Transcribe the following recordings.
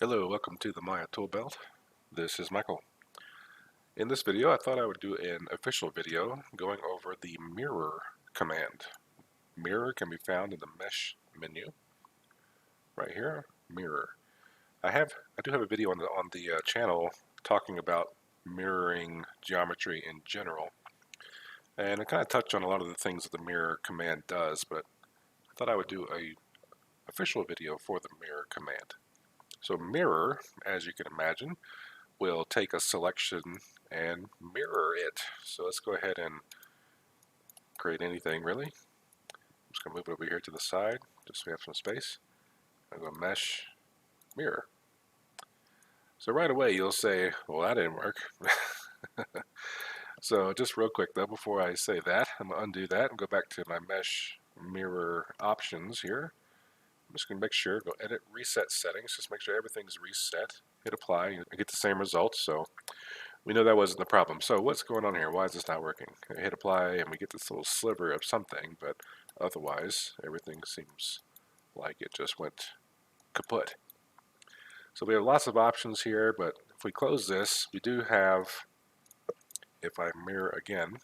Hello, welcome to the Maya Toolbelt. This is Michael. In this video, I thought I would do an official video going over the mirror command. Mirror can be found in the mesh menu right here. Mirror. I do have a video on the channel talking about mirroring geometry in general, and I kind of touched on a lot of the things that the mirror command does, but I thought I would do a official video for the mirror command. So mirror, as you can imagine, will take a selection and mirror it. So let's go ahead and create anything really. I'm just going to move it over here to the side just so we have some space. I'll go mesh, mirror. So right away you'll say, well, that didn't work. So just real quick though, before I say that, I'm going to undo that and go back to my mesh mirror options here. I'm just going to make sure, go edit, reset settings, just make sure everything's reset. Hit apply, and I get the same results. So we know that wasn't the problem. So what's going on here? Why is this not working? I hit apply and we get this little sliver of something, but otherwise everything seems like it just went kaput. So we have lots of options here, but if we close this, we do have, if I mirror again,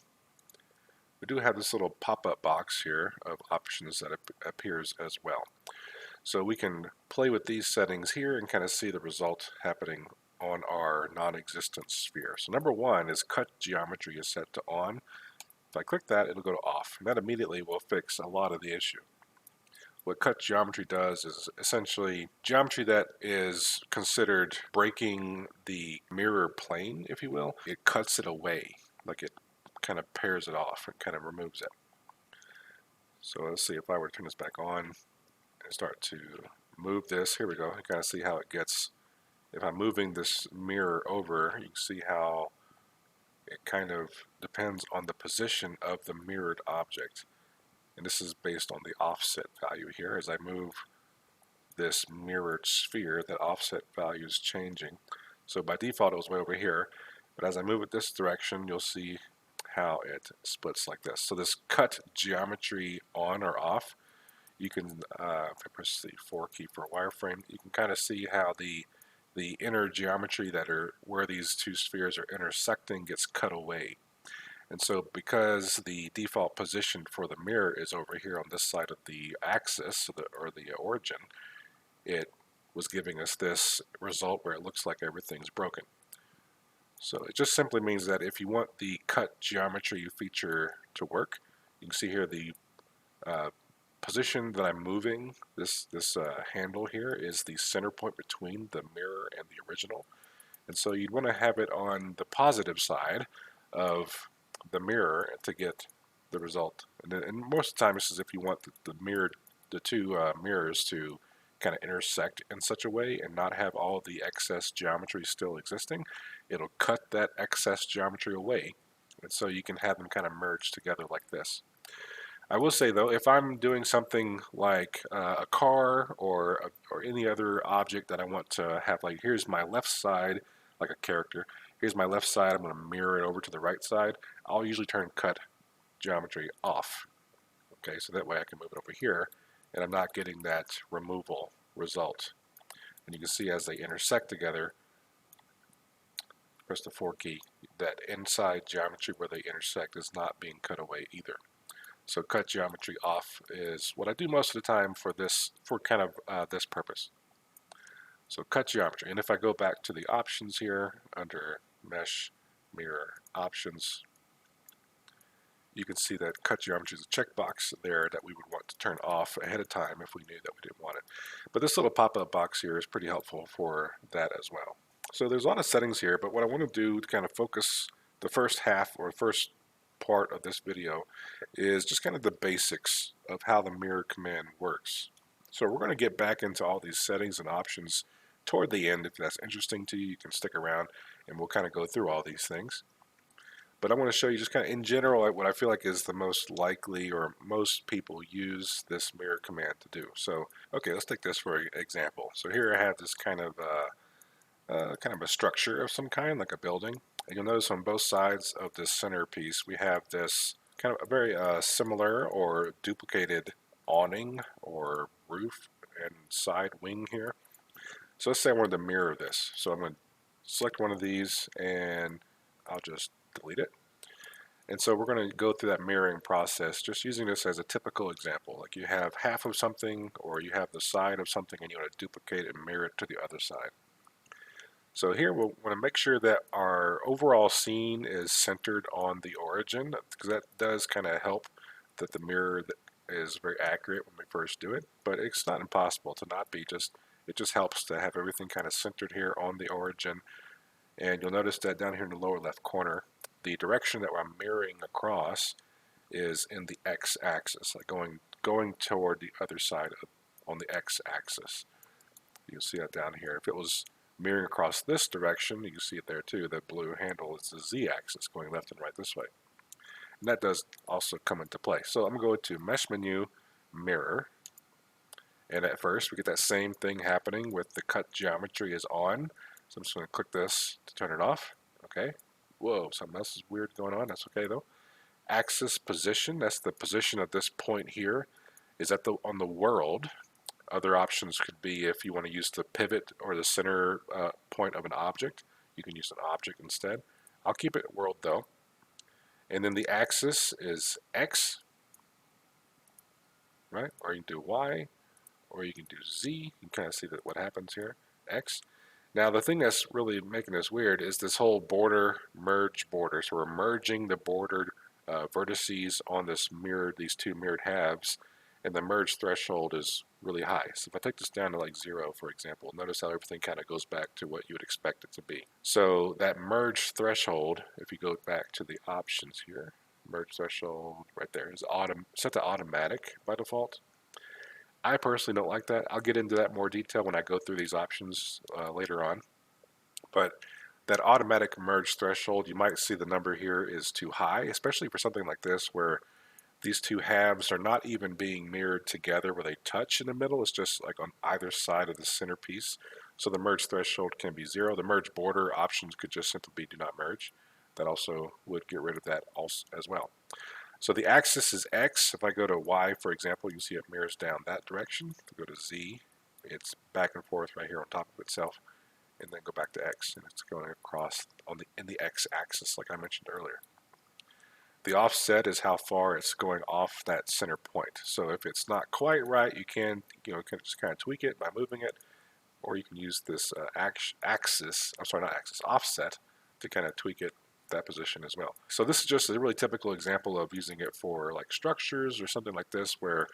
we do have this little pop-up box here of options that appears as well. So we can play with these settings here and kind of see the result happening on our non-existent sphere. So number one is cut geometry is set to on. If I click that, it'll go to off. And that immediately will fix a lot of the issue. What cut geometry does is essentially geometry that is considered breaking the mirror plane, if you will. It cuts it away, like it kind of pairs it off and kind of removes it. So let's see if I were to turn this back on and start to move this. Here we go. You kind of see how it gets. If I'm moving this mirror over, you can see how it kind of depends on the position of the mirrored object. And this is based on the offset value here. As I move this mirrored sphere, that offset value is changing. So by default it was way over here, but as I move it this direction, you'll see how it splits like this. So this cut geometry on or off, you can, if I press the 4 key for a wireframe, you can kind of see how the inner geometry that are where these two spheres are intersecting gets cut away. And so because the default position for the mirror is over here on this side of the axis, or the origin, it was giving us this result where it looks like everything's broken. So it just simply means that if you want the cut geometry feature to work, you can see here the position that I'm moving, this handle here is the center point between the mirror and the original. And so you'd want to have it on the positive side of the mirror to get the result. And most of the time, this is if you want the two mirrors to kind of intersect in such a way and not have all of the excess geometry still existing. It'll cut that excess geometry away, and so you can have them kind of merge together like this. I will say though, if I'm doing something like a car or any other object that I want to have, like here's my left side, like a character, here's my left side, I'm going to mirror it over to the right side, I'll usually turn cut geometry off. Okay, so that way I can move it over here and I'm not getting that removal result. And you can see as they intersect together, press the 4 key, that inside geometry where they intersect is not being cut away either. So cut geometry off is what I do most of the time for this, for kind of this purpose. So cut geometry. And if I go back to the options here under mesh mirror options, you can see that cut geometry is a checkbox there that we would want to turn off ahead of time if we knew that we didn't want it. But this little pop-up box here is pretty helpful for that as well. So there's a lot of settings here, but what I want to do to kind of focus the first half or first part of this video is just kind of the basics of how the mirror command works. So we're going to get back into all these settings and options toward the end. If that's interesting to you, you can stick around and we'll kind of go through all these things. But I want to show you just kind of in general what I feel like is the most likely or most people use this mirror command to do. So okay, let's take this for example. So here I have this kind of a structure of some kind, like a building. And you'll notice on both sides of this centerpiece, we have this kind of a very similar or duplicated awning or roof and side wing here. So let's say I wanted to mirror this. So I'm going to select one of these and I'll just delete it. And so we're going to go through that mirroring process, just using this as a typical example. Like you have half of something or you have the side of something and you want to duplicate and mirror it to the other side. So here we'll want to make sure that our overall scene is centered on the origin, because that does kind of help that the mirror is very accurate when we first do it, but it's not impossible to not be. It just helps to have everything kind of centered here on the origin. And you'll notice that down here in the lower left corner, the direction that I'm mirroring across is in the x-axis, like going toward the other side on the x-axis. You can see that down here. If it was mirroring across this direction, you can see it there too. The blue handle is the z-axis, going left and right this way. And that does also come into play. So I'm going to go to Mesh Menu, Mirror. And at first, we get that same thing happening with the cut geometry is on. So I'm just going to click this to turn it off. Okay. Whoa, something else is weird going on. That's okay though. Axis position, that's the position of this point here, is on the world. Other options could be if you want to use the pivot or the center point of an object, you can use an object instead. I'll keep it world though. And then the axis is X, right? Or you can do Y, or you can do Z. You can kind of see what happens here, X. Now the thing that's really making this weird is this whole border merge border. So we're merging the bordered vertices on these two mirrored halves, and the merge threshold is really high. So if I take this down to like 0, for example, notice how everything kind of goes back to what you would expect it to be. So that merge threshold, if you go back to the options here, merge threshold right there is set to automatic by default. I personally don't like that. I'll get into that more detail when I go through these options later on. But that automatic merge threshold, you might see the number here is too high, especially for something like this where these two halves are not even being mirrored together where they touch in the middle. It's just like on either side of the centerpiece. So the merge threshold can be 0. The merge border options could just simply be do not merge. That also would get rid of that also as well. So the axis is X. If I go to Y, for example, you see it mirrors down that direction. If I go to Z, it's back and forth right here on top of itself, and then go back to X, and it's going across in the X axis, like I mentioned earlier. The offset is how far it's going off that center point. So if it's not quite right, you can just kind of tweak it by moving it, or you can use this offset to kind of tweak it that position as well. So this is just a really typical example of using it for like structures or something like this where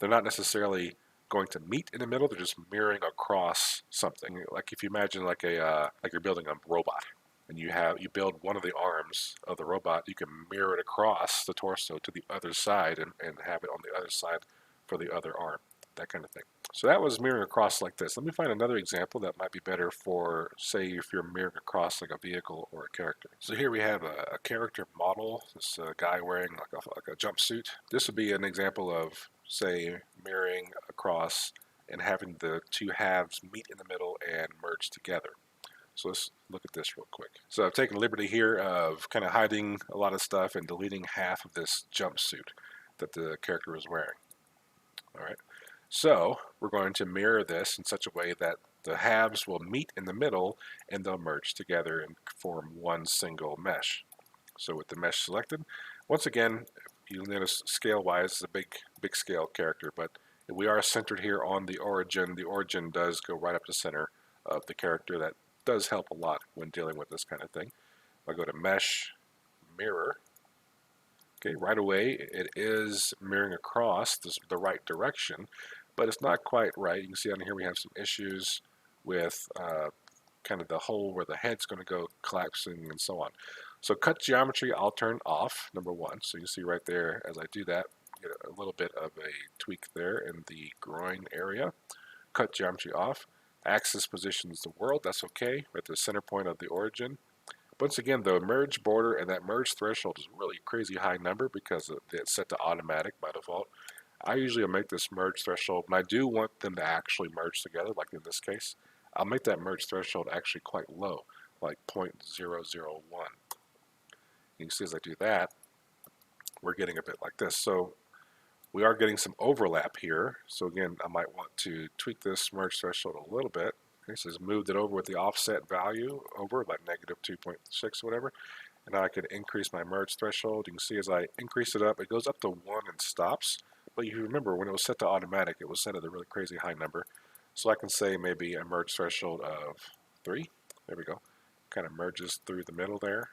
they're not necessarily going to meet in the middle, they're just mirroring across something. Like if you imagine like you're building a robot and you build one of the arms of the robot, you can mirror it across the torso to the other side and have it on the other side for the other arm, that kind of thing. So that was mirroring across like this. Let me find another example that might be better for, say, if you're mirroring across like a vehicle or a character. So here we have a character model, this guy wearing like a jumpsuit. This would be an example of, say, mirroring across and having the two halves meet in the middle and merge together. So let's look at this real quick. So I've taken the liberty here of kind of hiding a lot of stuff and deleting half of this jumpsuit that the character is wearing. All right. So we're going to mirror this in such a way that the halves will meet in the middle and they'll merge together and form one single mesh. So with the mesh selected, once again, you'll notice scale-wise it's a big scale character, but we are centered here on the origin. The origin does go right up the center of the character. That does help a lot when dealing with this kind of thing. If I go to Mesh, Mirror, okay, right away it is mirroring across the right direction, but it's not quite right. You can see on here we have some issues with kind of the hole where the head's going to go collapsing and so on. So cut geometry I'll turn off, number one. So you see right there as I do that, get a little bit of a tweak there in the groin area. Cut geometry off. Axis positions the world, that's okay, at the center point of the origin. Once again, the merge border and that merge threshold is a really crazy high number because it's set to automatic by default. I usually make this merge threshold, and I do want them to actually merge together, like in this case. I'll make that merge threshold actually quite low, like 0.001. You can see as I do that, we're getting a bit like this. So we are getting some overlap here. So again, I might want to tweak this merge threshold a little bit Okay, so it's moved it over with the offset value over, like negative 2.6 or whatever. And now I can increase my merge threshold. You can see as I increase it up, it goes up to 1 and stops. But you remember when it was set to automatic, it was set at a really crazy high number. So I can say maybe a merge threshold of 3. There we go. Kind of merges through the middle there.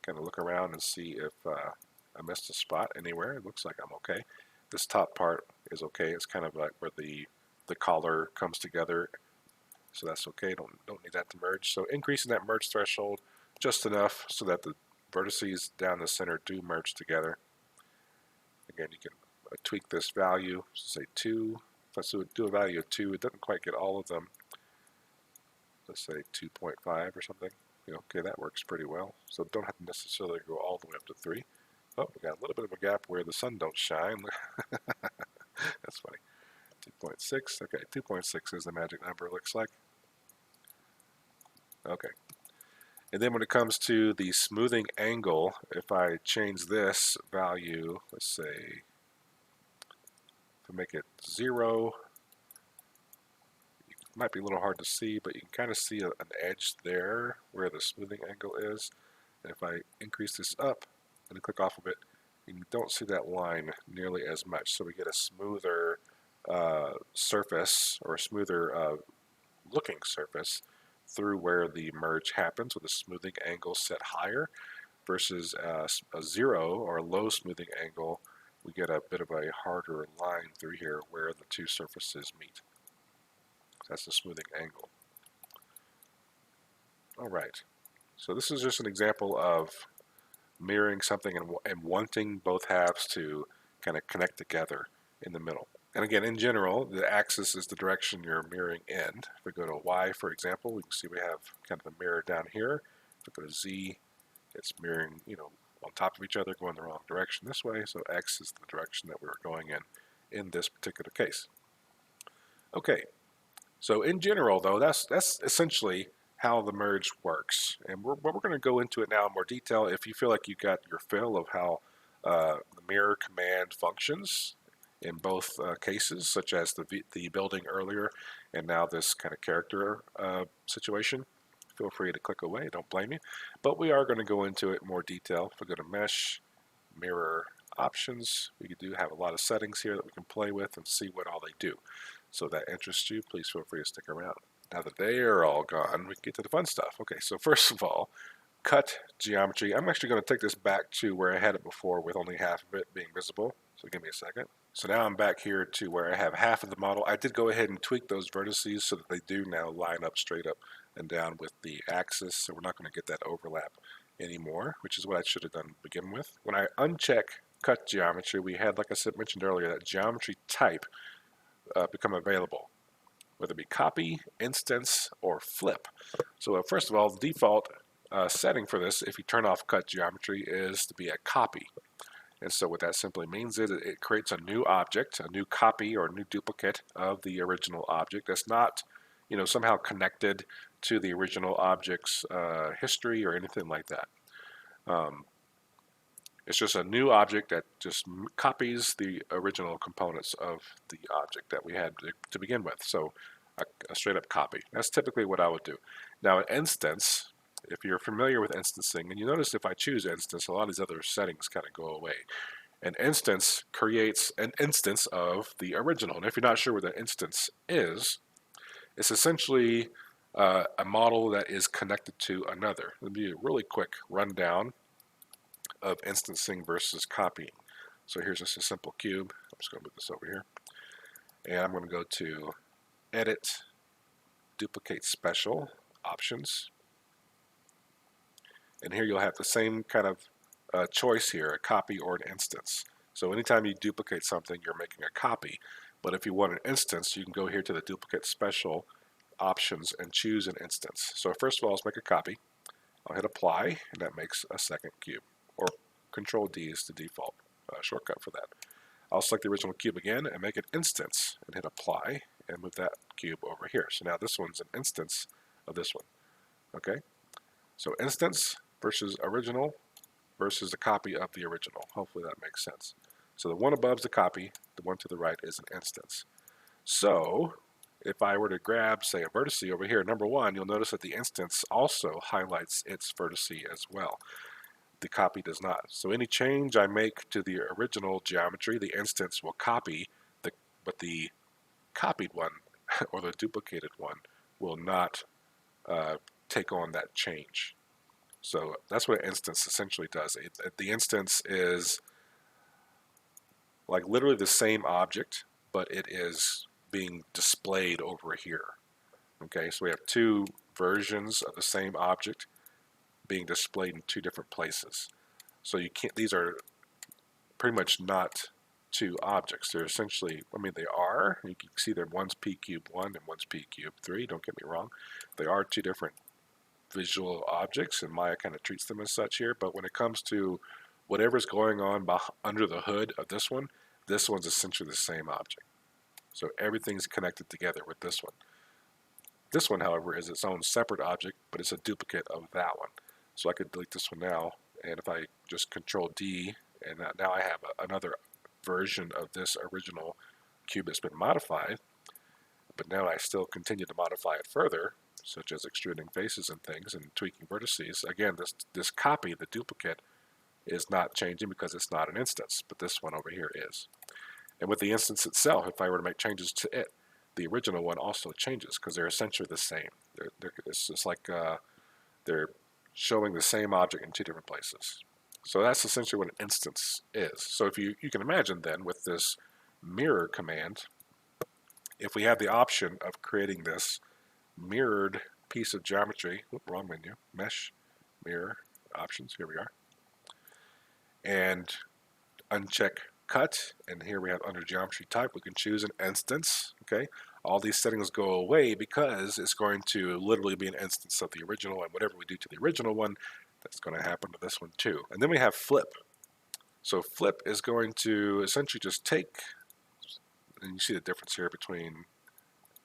Kind of look around and see if I missed a spot anywhere. It looks like I'm okay. This top part is okay. It's kind of like where the collar comes together, so that's okay. Don't need that to merge. So increasing that merge threshold just enough so that the vertices down the center do merge together. Again, you can tweak this value, say 2. Let's do a value of 2. It doesn't quite get all of them. Let's say 2.5 or something. Okay, that works pretty well. So don't have to necessarily go all the way up to 3. Oh, we got a little bit of a gap where the sun don't shine. That's funny. 2.6. Okay, 2.6 is the magic number, it looks like. Okay. And then when it comes to the smoothing angle, if I change this value, let's say, to make it 0, it might be a little hard to see, but you can kind of see an edge there where the smoothing angle is. And if I increase this up and click off of it, you don't see that line nearly as much. So we get a smoother surface, or a smoother looking surface through where the merge happens with a smoothing angle set higher versus a 0 or a low smoothing angle. We get a bit of a harder line through here where the two surfaces meet. That's the smoothing angle. All right, so this is just an example of mirroring something and wanting both halves to kind of connect together in the middle. And again, in general, the axis is the direction you're mirroring in. If we go to Y, for example, we can see we have kind of a mirror down here. If we go to Z, it's mirroring, on top of each other, going the wrong direction this way. So X is the direction that we're going in this particular case. Okay, so in general, though, that's essentially how the merge works. And we're going to go into it now in more detail. If you feel like you got your fill of how the mirror command functions in both cases, such as the building earlier and now this kind of character situation, feel free to click away. Don't blame me. But we are going to go into it in more detail. If we go to Mesh, Mirror Options, we do have a lot of settings here that we can play with and see what all they do. So if that interests you, please feel free to stick around. Now that they are all gone, we can get to the fun stuff. Okay, so first of all, cut geometry. I'm actually going to take this back to where I had it before with only half of it being visible. So give me a second. So now I'm back here to where I have half of the model. I did go ahead and tweak those vertices so that they do now line up straight up and down with the axis. So we're not going to get that overlap anymore, which is what I should have done to begin with. When I uncheck cut geometry, we had, like I mentioned earlier, that geometry type become available, whether it be copy, instance, or flip. So first of all, the default setting for this, if you turn off cut geometry, is to be a copy. And so what that simply means is it creates a new object, a new copy or a new duplicate of the original object that's not, somehow connected to the original object's history or anything like that. It's just a new object that just copies the original components of the object that we had to begin with. So a straight up copy. That's typically what I would do. Now an instance, if you're familiar with instancing, and you notice if I choose instance, a lot of these other settings kind of go away. An instance creates an instance of the original. And if you're not sure what the instance is, it's essentially a model that is connected to another. Let me do a really quick rundown of instancing versus copying. So here's just a simple cube. I'm just going to move this over here. And I'm going to go to Edit, Duplicate Special, Options. And here you'll have the same kind of choice here, a copy or an instance. So anytime you duplicate something, you're making a copy. But if you want an instance, you can go here to the Duplicate Special Options and choose an instance. So first of all, let's make a copy. I'll hit Apply, and that makes a second cube. Or Control D is the default shortcut for that. I'll select the original cube again and make an instance and hit Apply and move that cube over here. So now this one's an instance of this one. Okay? So instance versus original versus a copy of the original. Hopefully that makes sense. So the one above is the copy, the one to the right is an instance. So if I were to grab, say, a vertice over here, number one, you'll notice that the instance also highlights its vertice as well. The copy does not. So any change I make to the original geometry, the instance will copy, but the copied one or the duplicated one will not take on that change. So that's what an instance essentially does. The instance is like literally the same object, but it is being displayed over here. Okay, so we have two versions of the same object being displayed in two different places. So you can't, these are pretty much not two objects. They're essentially, I mean, they are. You can see that one's p cubed 1 and one's p cubed 3. Don't get me wrong. They are two different visual objects, and Maya kind of treats them as such here. But when it comes to whatever's going on under the hood of this one's essentially the same object. So everything's connected together with this one. This one, however, is its own separate object, but it's a duplicate of that one. So I could delete this one now, and if I just Control D, and now I have another version of this original cube that's been modified, but now I still continue to modify it further, such as extruding faces and things and tweaking vertices. Again, this copy, the duplicate, is not changing because it's not an instance, but this one over here is. And with the instance itself, if I were to make changes to it, the original one also changes because they're essentially the same. It's just like they're showing the same object in two different places. So that's essentially what an instance is. So if you can imagine then with this mirror command, if we have the option of creating this mirrored piece of geometry, wrong menu, mesh, mirror, options, here we are, and uncheck cut, and here we have under geometry type, we can choose an instance, okay? All these settings go away because it's going to literally be an instance of the original, and whatever we do to the original one, that's going to happen to this one too. And then we have flip. So flip is going to essentially just take, and you see the difference here between,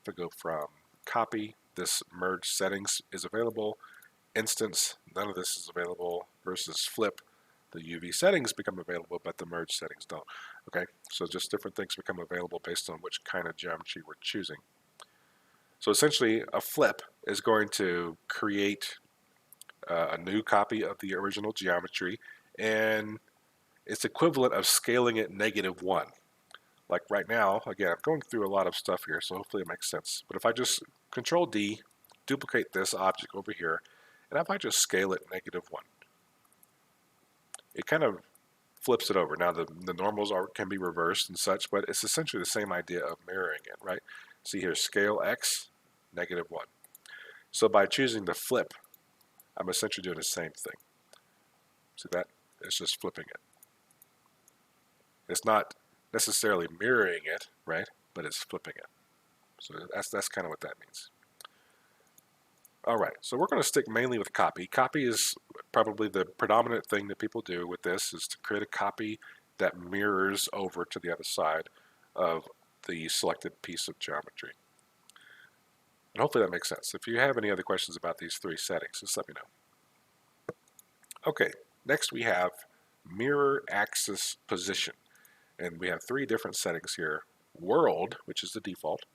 if I go from copy, this merge settings is available, instance, none of this is available, versus flip, the UV settings become available, but the merge settings don't. Okay, so just different things become available based on which kind of geometry we're choosing. So essentially, a flip is going to create a new copy of the original geometry, and it's equivalent of scaling it -1. Like right now, again, I'm going through a lot of stuff here, so hopefully it makes sense. But if I just Control D, duplicate this object over here, and if I just scale it -1, it kind of flips it over. Now the normals can be reversed and such, but it's essentially the same idea of mirroring it, right? See here, scale X, -1. So by choosing the flip, I'm essentially doing the same thing. See that? It's just flipping it. It's not necessarily mirroring it, right? But it's flipping it. So that's kind of what that means. All right, so we're going to stick mainly with copy. Copy is probably the predominant thing that people do with this, is to create a copy that mirrors over to the other side of the selected piece of geometry. And hopefully that makes sense. If you have any other questions about these three settings, just let me know. Okay, next we have mirror axis position. And we have three different settings here. World, which is the default,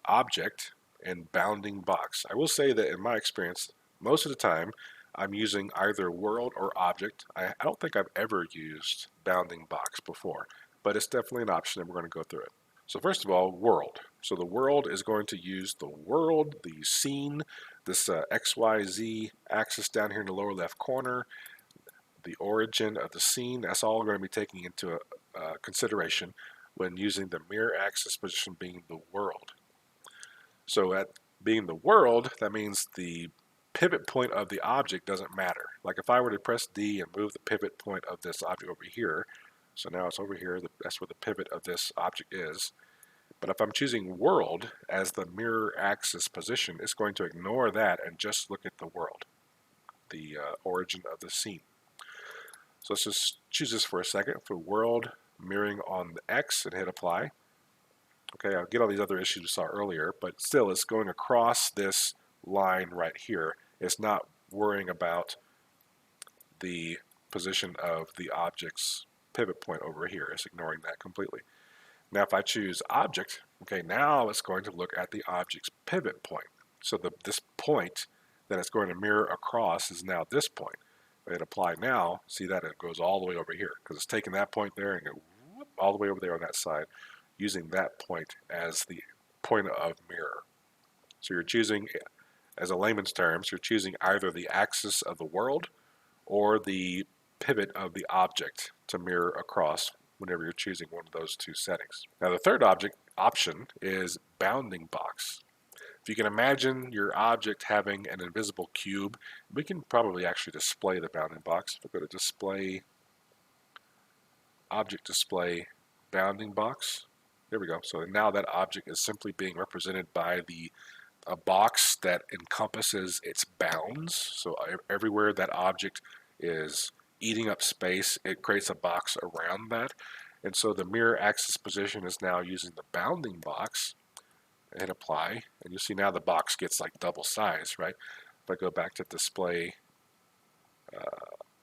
object, and bounding box. I will say that in my experience, most of the time, I'm using either world or object. I don't think I've ever used bounding box before, but it's definitely an option and we're going to go through it. So first of all, world. So the world is going to use the world, the scene, this XYZ axis down here in the lower left corner, the origin of the scene. That's all going to be taken into consideration when using the mirror axis position being the world. So at being the world, that means the pivot point of the object doesn't matter. Like if I were to press D and move the pivot point of this object over here, so now it's over here, that's where the pivot of this object is. But if I'm choosing world as the mirror axis position, it's going to ignore that and just look at the world, the origin of the scene. So let's just choose this for a second, for world mirroring on the X, and hit apply. Okay, I'll get all these other issues we saw earlier, but still it's going across this line right here. It's not worrying about the position of the object's pivot point over here. It's ignoring that completely. Now if I choose object, Okay, now it's going to look at the object's pivot point. So this point that it's going to mirror across is now this point. If I hit apply now, see that it goes all the way over here because it's taking that point there and go whoop, all the way over there on that side, using that point as the point of mirror. So you're choosing, as a layman's terms, you're choosing either the axis of the world or the pivot of the object to mirror across whenever you're choosing one of those two settings. Now the third object option is bounding box. If you can imagine your object having an invisible cube, we can probably actually display the bounding box. If I go to display, object display, bounding box, there we go. So now that object is simply being represented by a box that encompasses its bounds. So everywhere that object is eating up space, it creates a box around that. And so the mirror axis position is now using the bounding box. Hit apply, and you'll see now the box gets like double size, right? If I go back to display,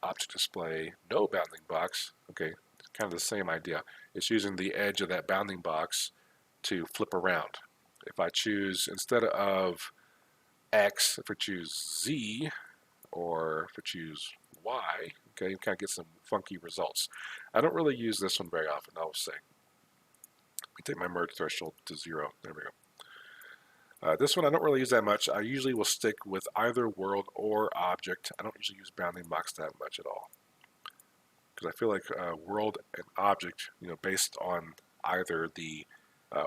object display, no bounding box, okay, it's kind of the same idea. It's using the edge of that bounding box to flip around. If I choose, instead of X, if I choose Z, or if I choose Y, okay, you kind of get some funky results. I don't really use this one very often, I'll say. Let me take my merge threshold to 0. There we go. This one I don't really use that much. I usually will stick with either world or object. I don't usually use bounding box that much at all, because I feel like world and object, based on either the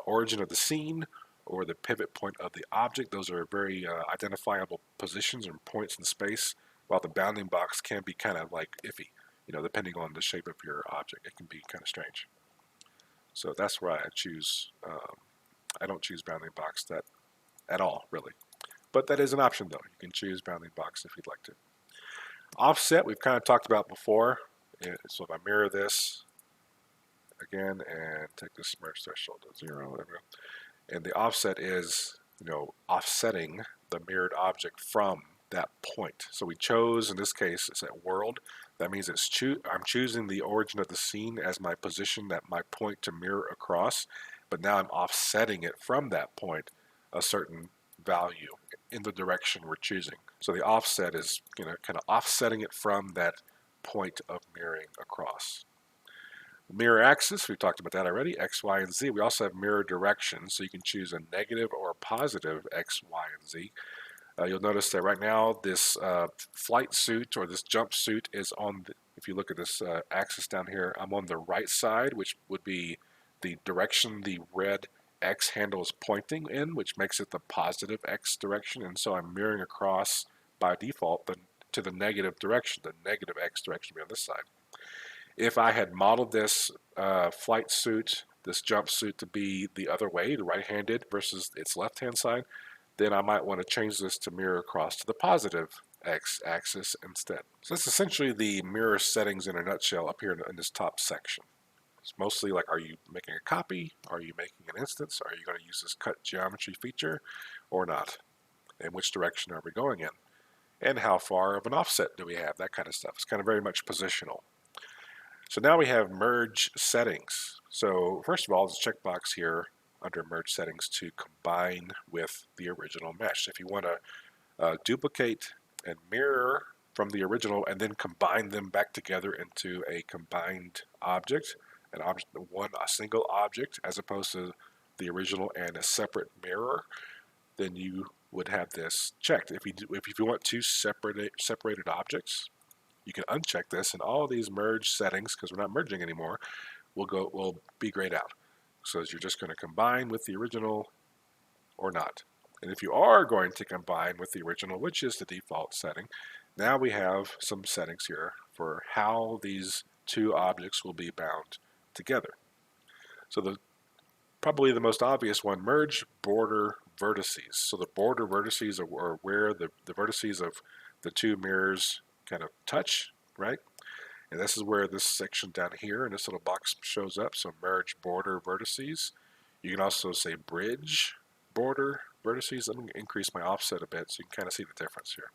origin of the scene or the pivot point of the object, those are very identifiable positions and points in space, while the bounding box can be kind of like iffy, depending on the shape of your object. It can be kind of strange. So that's why I choose, I don't choose bounding box that at all, really. But that is an option, though. You can choose bounding box if you'd like to. Offset, we've kind of talked about before. So if I mirror this again and take this merge threshold to 0, there we go. And the offset is, offsetting the mirrored object from that point. So we chose, in this case, it's at world. That means I'm choosing the origin of the scene as my position, that my point to mirror across. But now I'm offsetting it from that point a certain value in the direction we're choosing. So the offset is kind of offsetting it from that point of mirroring across. Mirror axis, we talked about that already, X, Y, and Z. We also have mirror direction, so you can choose a negative or a positive X, Y, and Z. You'll notice that right now this flight suit or this jump suit is on, if you look at this axis down here, I'm on the right side, which would be the direction the red X handle is pointing in, which makes it the positive X direction, and so I'm mirroring across by default to the negative direction. The negative X direction will be on this side. If I had modeled this flight suit, this jumpsuit, to be the other way, the right-handed versus its left-hand side, then I might want to change this to mirror across to the positive X axis instead. So that's essentially the mirror settings in a nutshell up here in this top section. It's mostly like, are you making a copy? Are you making an instance? Are you going to use this cut geometry feature or not? And which direction are we going in? And how far of an offset do we have? That kind of stuff. It's kind of very much positional. So now we have merge settings. So first of all, there's a checkbox here under merge settings to combine with the original mesh. If you want to duplicate and mirror from the original and then combine them back together into a combined object, a single object, as opposed to the original and a separate mirror, then you would have this checked. If you want two separated objects, you can uncheck this, and all of these merge settings, because we're not merging anymore, will be grayed out. So you're just going to combine with the original or not. And if you are going to combine with the original, which is the default setting, now we have some settings here for how these two objects will be bound together. So probably the most obvious one, merge border vertices. So the border vertices are where the vertices of the two mirrors kind of touch, right? And this is where this section down here in this little box shows up. So merge border vertices. You can also say bridge border vertices. Let me increase my offset a bit so you can kind of see the difference here.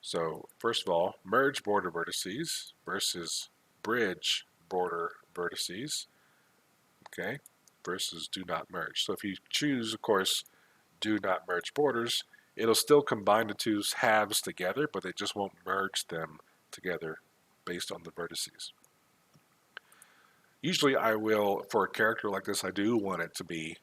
So first of all, merge border vertices versus bridge border vertices. Okay. versus do not merge. So if you choose, of course, do not merge borders, it'll still combine the two halves together, but it just won't merge them together based on the vertices. Usually I will, for a character like this, I do want it to be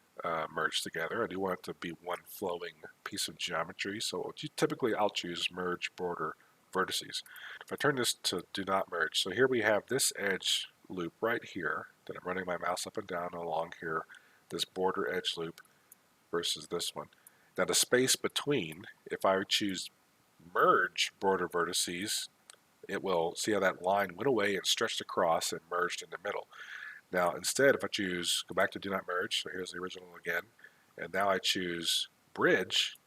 merged together. I do want it to be one flowing piece of geometry. So typically I'll choose merge border vertices. If I turn this to do not merge, so here we have this edge loop right here that I'm running my mouse up and down along here, this border edge loop versus this one. Now the space between, if I choose merge border vertices, it will see how that line went away and stretched across and merged in the middle. Now instead, if I choose, go back to do not merge, so here's the original again, and now I choose bridge,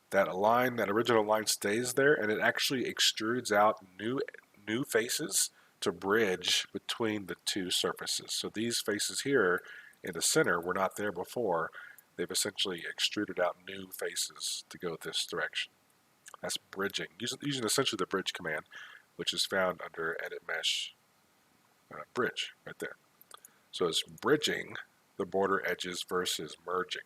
that original line stays there, and it actually extrudes out new faces to bridge between the two surfaces. So these faces here in the center were not there before. They've essentially extruded out new faces to go this direction. That's bridging, using essentially the bridge command, which is found under edit mesh bridge right there. So it's bridging the border edges versus merging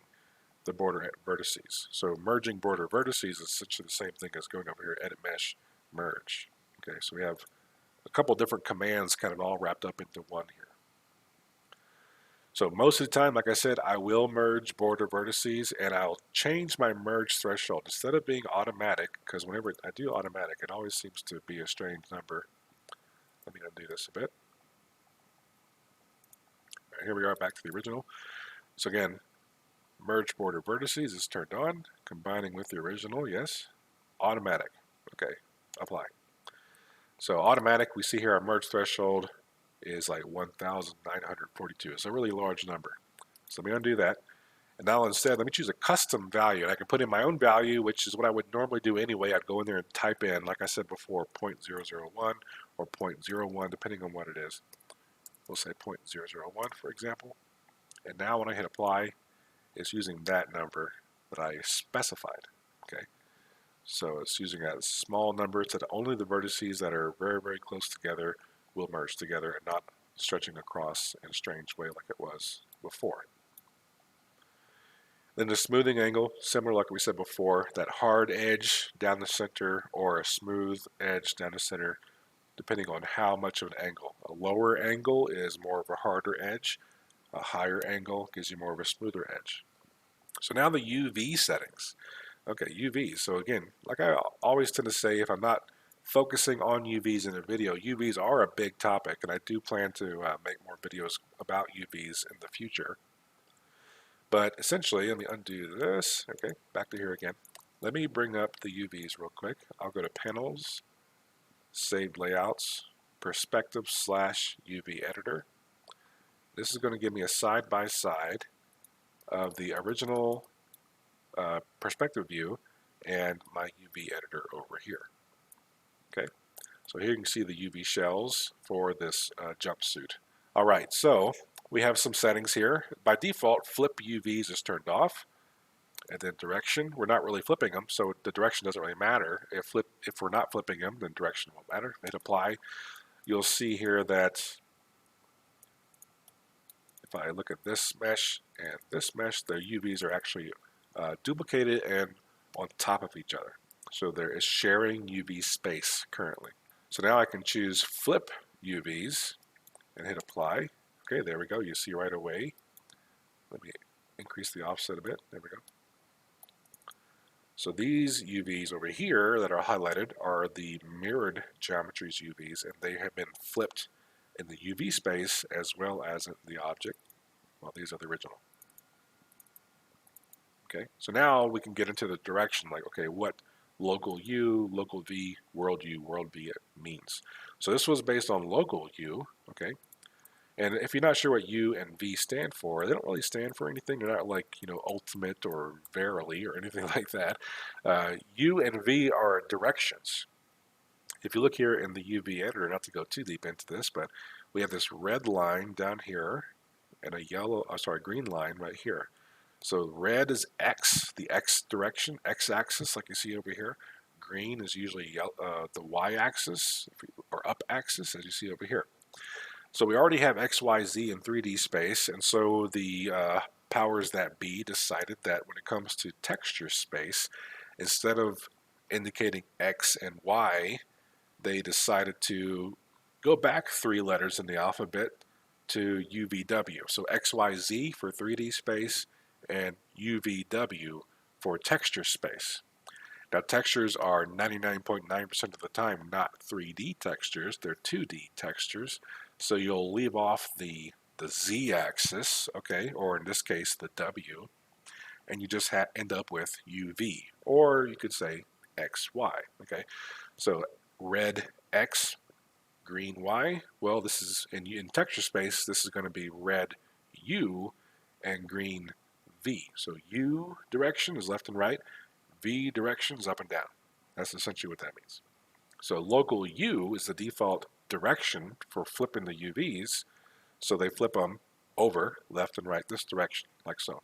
the border vertices. So merging border vertices is essentially the same thing as going over here, edit mesh merge. Okay, so we have a couple different commands kind of all wrapped up into one here. So most of the time, like I said, I will merge border vertices, and I'll change my merge threshold. Instead of being automatic, because whenever I do automatic, it always seems to be a strange number. Let me undo this a bit. All right, here we are back to the original. So again, merge border vertices is turned on, combining with the original, yes. Automatic, okay, apply. So automatic, we see here our merge threshold is like 1,942. It's a really large number. So let me undo that. And now instead, let me choose a custom value. And I can put in my own value, which is what I would normally do anyway. I'd go in there and type in, like I said before, 0.001 or 0.01, depending on what it is. We'll say 0.001, for example. And now when I hit apply, it's using that number that I specified. Okay. So it's using a small number so that only the vertices that are very, very close together will merge together and not stretching across in a strange way like it was before. Then the smoothing angle, similar like we said before, that hard edge down the center or a smooth edge down the center, depending on how much of an angle. A lower angle is more of a harder edge. A higher angle gives you more of a smoother edge. So now the UV settings. Okay, UVs. So again, like I always tend to say, if I'm not focusing on UVs in a video, UVs are a big topic, and I do plan to make more videos about UVs in the future. But essentially, let me undo this. Okay, back to here again. Let me bring up the UVs real quick. I'll go to Panels, Saved Layouts, Perspective/UV Editor. This is going to give me a side-by-side of the original perspective view and my UV editor over here. Okay, so here you can see the UV shells for this jumpsuit. All right, so we have some settings here. By default, flip UVs is turned off, and then direction, we're not really flipping them, so the direction doesn't really matter. If we're not flipping them, then direction won't matter. Hit apply. You'll see here that if I look at this mesh and this mesh, the UVs are actually duplicated and on top of each other. So there is sharing UV space currently. So now I can choose flip UVs and hit apply. Okay, there we go. You see right away. Let me increase the offset a bit. There we go. So these UVs over here that are highlighted are the mirrored geometries UVs, and they have been flipped in the UV space as well as in the object. Well, these are the original. Okay, so now we can get into the direction, like, okay, what local U, local V, world U, world V means. So this was based on local U, okay? And if you're not sure what U and V stand for, they don't really stand for anything. They're not like, ultimate or verily or anything like that. U and V are directions. If you look here in the UV editor, not to go too deep into this, but we have this red line down here and a green line right here. So red is X, the X direction, X axis, like you see over here. Green is usually the Y axis or up axis, as you see over here. So we already have X, Y, Z in 3D space, and so the powers that be decided that when it comes to texture space, instead of indicating X and Y, they decided to go back 3 letters in the alphabet to UVW. So XYZ for 3D space and UVW for texture space. Now textures are 99.9% of the time not 3D textures, they're 2D textures. So you'll leave off the Z axis, okay, or in this case the W, and you just end up with UV, or you could say XY, okay. So red X, green Y. Well, this is in texture space, this is going to be red U and green V. So U direction is left and right, V direction is up and down. That's essentially what that means. So local U is the default direction for flipping the UVs. So they flip them over left and right this direction, like so.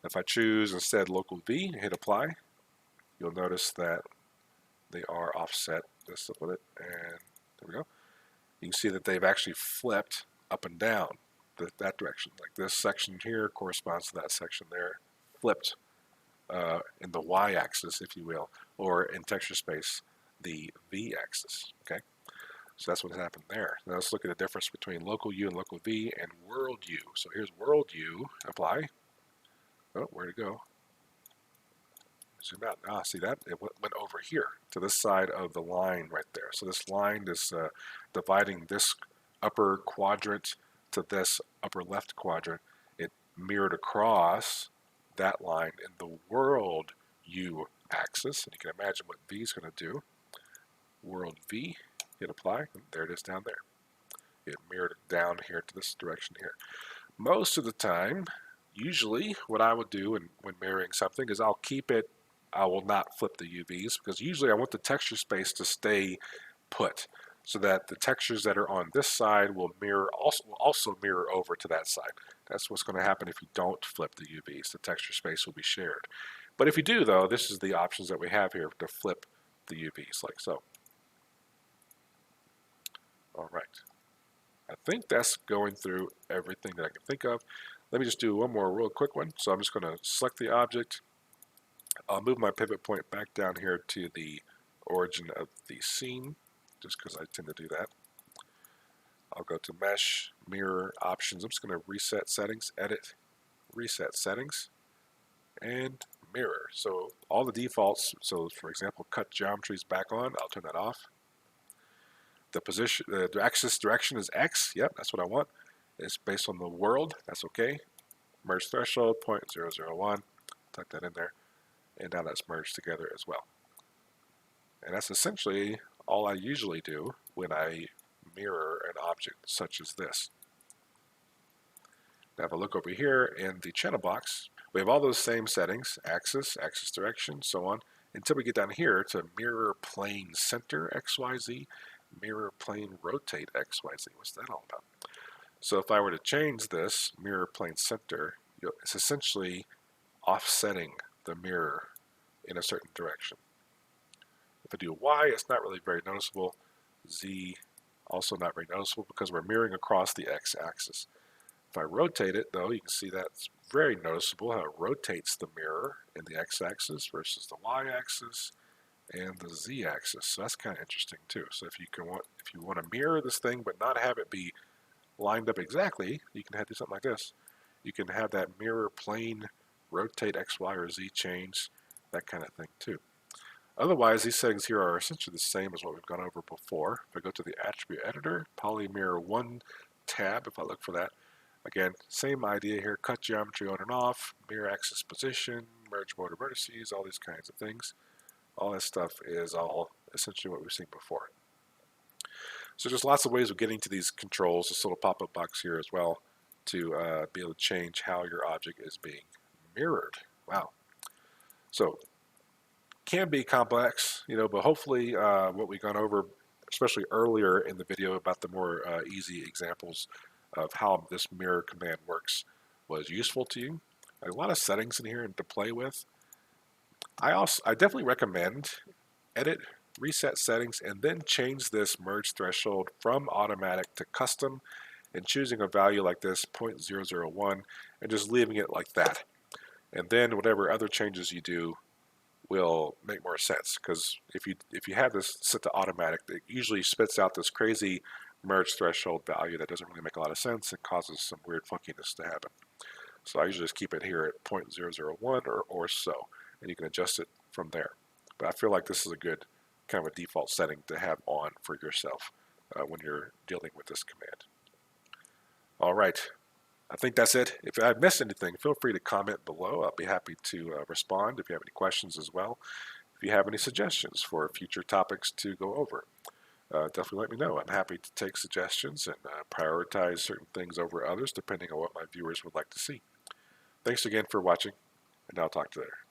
If I choose instead local V, hit apply, you'll notice that they are offset. Just with it, and there we go. You can see that they've actually flipped up and down that direction. Like this section here corresponds to that section there, flipped in the y-axis, if you will, or in texture space, the v-axis. Okay, so that's what happened there. Now let's look at the difference between local U and local V and world U. So here's world U, apply. Oh, where'd it go? Zoom out. Ah, see that? It went over here to this side of the line right there. So this line is dividing this upper quadrant to this upper left quadrant. It mirrored across that line in the world U axis. And you can imagine what V is going to do. World V, hit apply, and there it is down there. It mirrored it down here to this direction here. Most of the time, usually what I would do when mirroring something is I'll keep it, I will not flip the UVs, because usually I want the texture space to stay put so that the textures that are on this side will also mirror over to that side. That's what's going to happen if you don't flip the UVs. The texture space will be shared. But if you do, though, this is the options that we have here to flip the UVs, like so. All right. I think that's going through everything that I can think of. Let me just do one more real quick one. So I'm just going to select the object. I'll move my pivot point back down here to the origin of the scene, just because I tend to do that. I'll go to Mesh, Mirror, Options. I'm just going to reset settings, Edit, Reset Settings, and Mirror. So all the defaults, so for example, Cut Geometry is back on. I'll turn that off. The position, the axis direction is X. Yep, that's what I want. It's based on the world. That's okay. Merge threshold, 0.001. Tuck that in there. And now that's merged together as well. And that's essentially all I usually do when I mirror an object such as this. Now if I look over here in the channel box, we have all those same settings, axis, axis direction, so on, until we get down here to mirror plane center XYZ, mirror plane rotate XYZ. What's that all about? So if I were to change this mirror plane center, it's essentially offsetting the mirror in a certain direction. If I do Y, it's not really very noticeable. Z, also not very noticeable because we're mirroring across the X axis. If I rotate it, though, you can see that's very noticeable how it rotates the mirror in the X axis versus the Y axis and the Z axis. So that's kind of interesting too. So if you want to mirror this thing but not have it be lined up exactly, you can do something like this. You can have that mirror plane rotate X, Y, or Z change, that kind of thing too. Otherwise, these settings here are essentially the same as what we've gone over before. If I go to the attribute editor, poly mirror 1 tab, if I look for that, again, same idea here, cut geometry on and off, mirror axis position, merge border vertices, all these kinds of things. All that stuff is all essentially what we've seen before. So there's lots of ways of getting to these controls, this little pop-up box here as well, to be able to change how your object is being mirrored. Wow. So can be complex, but hopefully what we've gone over, especially earlier in the video about the more easy examples of how this mirror command works, was useful to you. A lot of settings in here to play with. I definitely recommend Edit, reset settings, and then change this merge threshold from automatic to custom, and choosing a value like this 0.001 and just leaving it like that. And then whatever other changes you do will make more sense, because if you have this set to automatic, it usually spits out this crazy merge threshold value that doesn't really make a lot of sense and causes some weird funkiness to happen. So I usually just keep it here at 0.001 or so, and you can adjust it from there. But I feel like this is a good kind of a default setting to have on for yourself when you're dealing with this command. All right, I think that's it. If I missed anything, feel free to comment below. I'll be happy to respond if you have any questions as well. If you have any suggestions for future topics to go over, definitely let me know. I'm happy to take suggestions and prioritize certain things over others depending on what my viewers would like to see. Thanks again for watching, and I'll talk to you later.